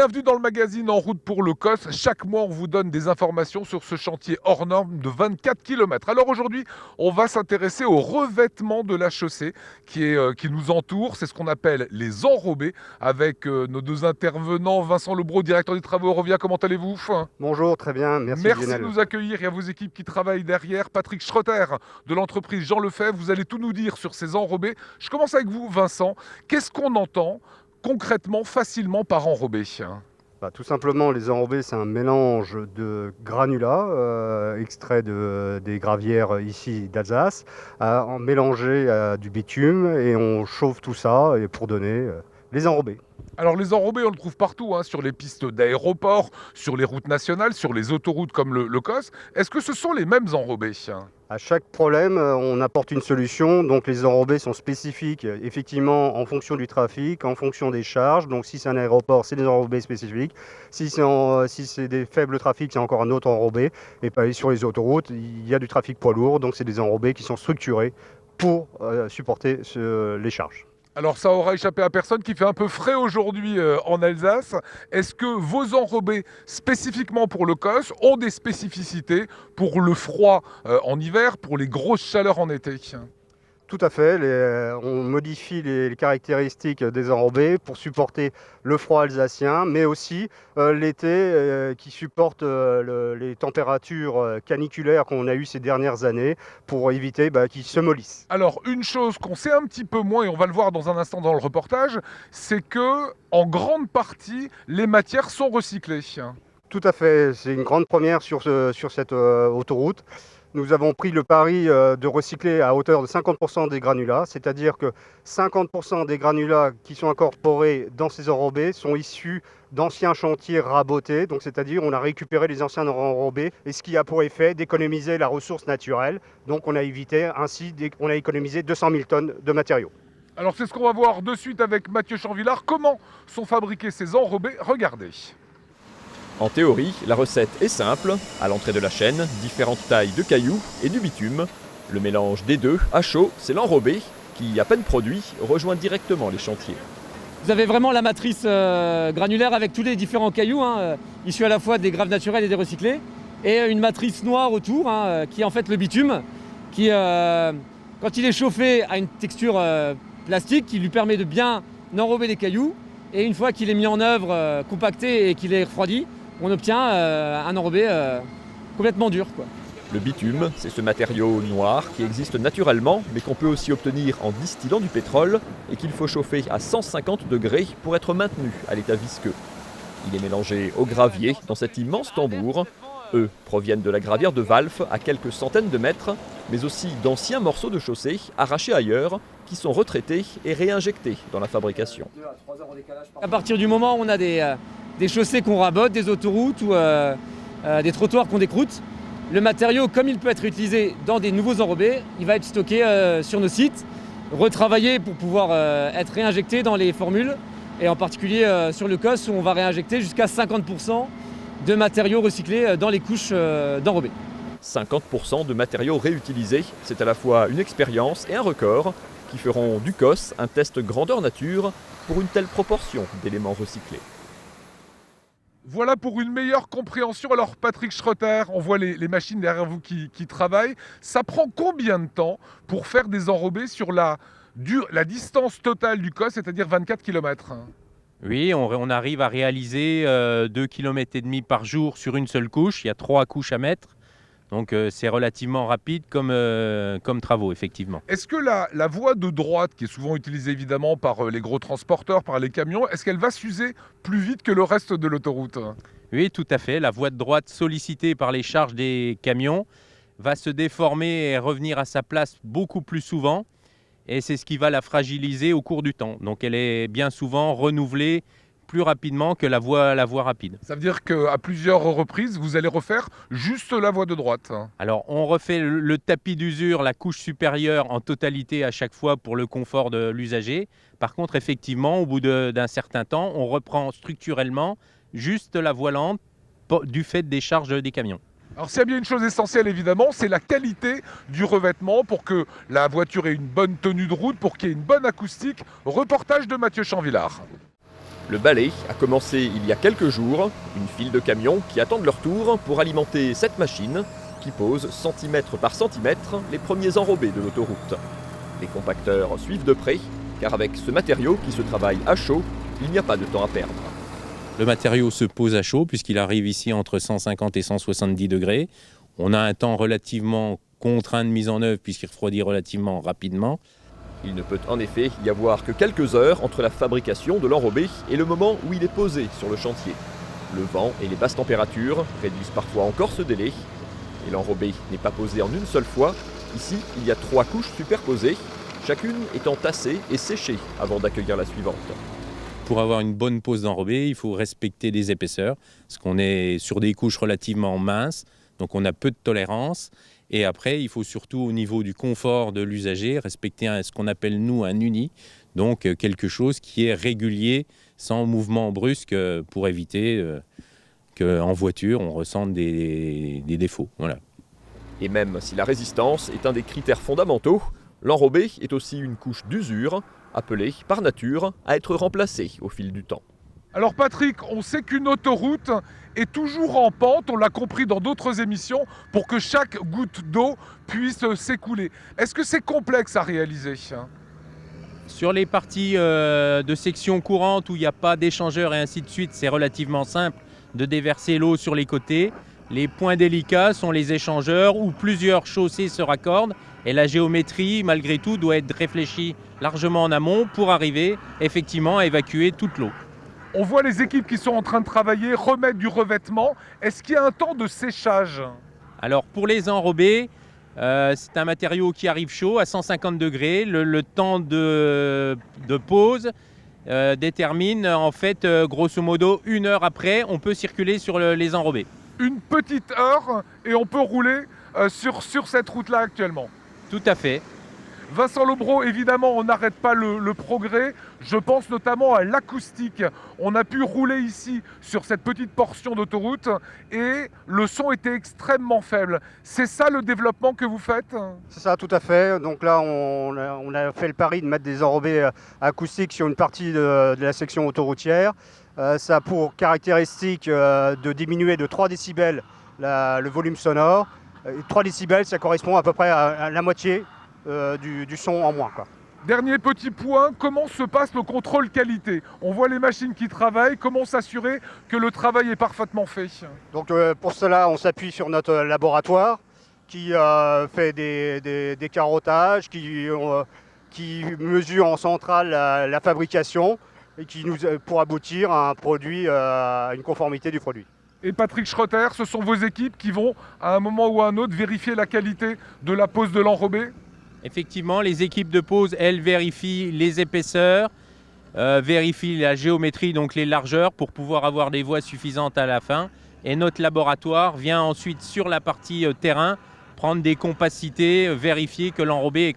Bienvenue dans le magazine En route pour le COS. Chaque mois, on vous donne des informations sur ce chantier hors norme de 24 km. Alors aujourd'hui, on va s'intéresser au revêtement de la chaussée qui nous entoure. C'est ce qu'on appelle les enrobés avec nos deux intervenants. Vincent Lebros, directeur des travaux Eurovia. Comment allez-vous ? Bonjour, très bien, merci Merci Lionel. de nous accueillir et à vos équipes qui travaillent derrière. Patrick Schroeter de l'entreprise Jean Lefebvre, vous allez tout nous dire sur ces enrobés. Je commence avec vous, Vincent. Qu'est-ce qu'on entend concrètement, facilement par enrobé ? Tout simplement, les enrobés, c'est un mélange de granulats extraits des gravières ici d'Alsace, mélangé à du bitume, et on chauffe tout ça pour donner les enrobés. Alors les enrobés, on le trouve partout, sur les pistes d'aéroports, sur les routes nationales, sur les autoroutes comme le COS. Est-ce que ce sont les mêmes enrobés ? À chaque problème, on apporte une solution. Donc les enrobés sont spécifiques, effectivement, en fonction du trafic, en fonction des charges. Donc si c'est un aéroport, c'est des enrobés spécifiques. Si c'est des faibles trafics, c'est encore un autre enrobé. Et sur les autoroutes, il y a du trafic poids lourd. Donc c'est des enrobés qui sont structurés pour supporter les charges. Alors ça aura échappé à personne qu'il fait un peu frais aujourd'hui en Alsace. Est-ce que vos enrobés, spécifiquement pour le COS, ont des spécificités pour le froid en hiver, pour les grosses chaleurs en été ? Tout à fait, on modifie les caractéristiques des enrobés pour supporter le froid alsacien, mais aussi l'été qui supporte les températures caniculaires qu'on a eues ces dernières années pour éviter qu'ils se mollissent. Alors une chose qu'on sait un petit peu moins, et on va le voir dans un instant dans le reportage, c'est que en grande partie, les matières sont recyclées. Tout à fait, c'est une grande première sur cette autoroute. Nous avons pris le pari de recycler à hauteur de 50% des granulats, c'est-à-dire que 50% des granulats qui sont incorporés dans ces enrobés sont issus d'anciens chantiers rabotés, donc c'est-à-dire on a récupéré les anciens enrobés, et ce qui a pour effet d'économiser la ressource naturelle. Donc on a économisé 200 000 tonnes de matériaux. Alors c'est ce qu'on va voir de suite avec Mathieu Chanvillard. Comment sont fabriqués ces enrobés ? Regardez. En théorie, la recette est simple. À l'entrée de la chaîne, différentes tailles de cailloux et du bitume. Le mélange des deux, à chaud, c'est l'enrobé qui, à peine produit, rejoint directement les chantiers. Vous avez vraiment la matrice granulaire avec tous les différents cailloux, issus à la fois des graves naturels et des recyclés, et une matrice noire autour, qui est en fait le bitume, qui, quand il est chauffé, a une texture plastique qui lui permet de bien enrober les cailloux. Et une fois qu'il est mis en œuvre, compacté et qu'il est refroidi, on obtient un enrobé complètement dur, quoi. Le bitume, c'est ce matériau noir qui existe naturellement, mais qu'on peut aussi obtenir en distillant du pétrole et qu'il faut chauffer à 150 degrés pour être maintenu à l'état visqueux. Il est mélangé au gravier dans cet immense tambour. Eux proviennent de la gravière de Walff à quelques centaines de mètres, mais aussi d'anciens morceaux de chaussée arrachés ailleurs qui sont retraités et réinjectés dans la fabrication. À partir du moment où on a des chaussées qu'on rabote, des autoroutes ou des trottoirs qu'on décroute, le matériau, comme il peut être utilisé dans des nouveaux enrobés, il va être stocké sur nos sites, retravaillé pour pouvoir être réinjecté dans les formules, et en particulier sur le COS où on va réinjecter jusqu'à 50% de matériaux recyclés dans les couches d'enrobés. 50% de matériaux réutilisés, c'est à la fois une expérience et un record qui feront du COS un test grandeur nature pour une telle proportion d'éléments recyclés. Voilà pour une meilleure compréhension. Alors Patrick Schroeter, on voit les machines derrière vous qui travaillent. Ça prend combien de temps pour faire des enrobés sur la distance totale du COS, c'est-à-dire 24 km ? Oui, on arrive à réaliser 2,5 km par jour sur une seule couche. Il y a 3 couches à mettre. Donc c'est relativement rapide comme travaux, effectivement. Est-ce que la voie de droite, qui est souvent utilisée évidemment par les gros transporteurs, par les camions, est-ce qu'elle va s'user plus vite que le reste de l'autoroute ? Oui, tout à fait. La voie de droite sollicitée par les charges des camions va se déformer et revenir à sa place beaucoup plus souvent. Et c'est ce qui va la fragiliser au cours du temps. Donc elle est bien souvent renouvelée plus rapidement que la voie rapide. Ça veut dire qu'à plusieurs reprises, vous allez refaire juste la voie de droite ? Alors on refait le tapis d'usure, la couche supérieure en totalité à chaque fois pour le confort de l'usager. Par contre, effectivement, au bout d'un certain temps, on reprend structurellement juste la voie lente du fait des charges des camions. Alors s'il y a bien une chose essentielle évidemment, c'est la qualité du revêtement pour que la voiture ait une bonne tenue de route, pour qu'il y ait une bonne acoustique. Reportage de Mathieu Chanvillard. Le balai a commencé il y a quelques jours, une file de camions qui attendent leur tour pour alimenter cette machine qui pose centimètre par centimètre les premiers enrobés de l'autoroute. Les compacteurs suivent de près, car avec ce matériau qui se travaille à chaud, il n'y a pas de temps à perdre. Le matériau se pose à chaud puisqu'il arrive ici entre 150 et 170 degrés. On a un temps relativement contraint de mise en œuvre puisqu'il refroidit relativement rapidement. Il ne peut en effet y avoir que quelques heures entre la fabrication de l'enrobé et le moment où il est posé sur le chantier. Le vent et les basses températures réduisent parfois encore ce délai. Et l'enrobé n'est pas posé en une seule fois. Ici, il y a 3 couches superposées, chacune étant tassée et séchée avant d'accueillir la suivante. Pour avoir une bonne pose d'enrobé, il faut respecter les épaisseurs, parce qu'on est sur des couches relativement minces, donc on a peu de tolérance. Et après, il faut surtout au niveau du confort de l'usager respecter ce qu'on appelle nous un uni, donc quelque chose qui est régulier, sans mouvement brusque, pour éviter qu'en voiture on ressente des défauts. Voilà. Et même si la résistance est un des critères fondamentaux, l'enrobé est aussi une couche d'usure, appelée par nature à être remplacée au fil du temps. Alors Patrick, on sait qu'une autoroute est toujours en pente, on l'a compris dans d'autres émissions, pour que chaque goutte d'eau puisse s'écouler. Est-ce que c'est complexe à réaliser ? Sur les parties de section courante où il n'y a pas d'échangeur et ainsi de suite, c'est relativement simple de déverser l'eau sur les côtés. Les points délicats sont les échangeurs où plusieurs chaussées se raccordent et la géométrie, malgré tout, doit être réfléchie largement en amont pour arriver effectivement à évacuer toute l'eau. On voit les équipes qui sont en train de travailler, remettre du revêtement. Est-ce qu'il y a un temps de séchage ? Alors pour les enrobés, c'est un matériau qui arrive chaud à 150 degrés. Le temps de pause détermine en fait grosso modo 1 heure après, on peut circuler sur les enrobés. Une petite heure et on peut rouler sur cette route-là actuellement. Tout à fait. Vincent Lobreau, évidemment, on n'arrête pas le progrès. Je pense notamment à l'acoustique. On a pu rouler ici sur cette petite portion d'autoroute et le son était extrêmement faible. C'est ça le développement que vous faites ? C'est ça, tout à fait. Donc là, on a fait le pari de mettre des enrobés acoustiques sur une partie de la section autoroutière. Ça a pour caractéristique de diminuer de 3 décibels le volume sonore. 3 décibels, ça correspond à peu près à la moitié du son en moins, quoi. Dernier petit point, comment se passe le contrôle qualité ? On voit les machines qui travaillent, comment s'assurer que le travail est parfaitement fait ? Donc pour cela, on s'appuie sur notre laboratoire qui fait des carottages, qui mesure en centrale la fabrication et qui pour aboutir à un produit, à une conformité du produit. Et Patrick Schroeter, ce sont vos équipes qui vont, à un moment ou à un autre, vérifier la qualité de la pose de l'enrobé ? Effectivement, les équipes de pose, elles vérifient les épaisseurs, vérifient la géométrie, donc les largeurs, pour pouvoir avoir des voies suffisantes à la fin. Et notre laboratoire vient ensuite sur la partie terrain prendre des compacités, vérifier que l'enrobé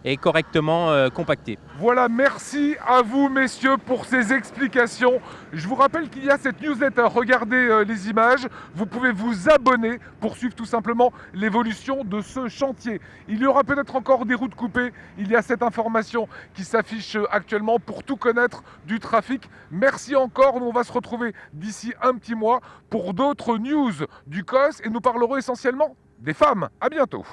est correctement compacté. Voilà, merci à vous messieurs pour ces explications. Je vous rappelle qu'il y a cette newsletter, regardez les images, vous pouvez vous abonner pour suivre tout simplement l'évolution de ce chantier. Il y aura peut-être encore des routes coupées, il y a cette information qui s'affiche actuellement pour tout connaître du trafic. Merci encore, nous on va se retrouver d'ici un petit mois pour d'autres news du COS et nous parlerons essentiellement des femmes. À bientôt.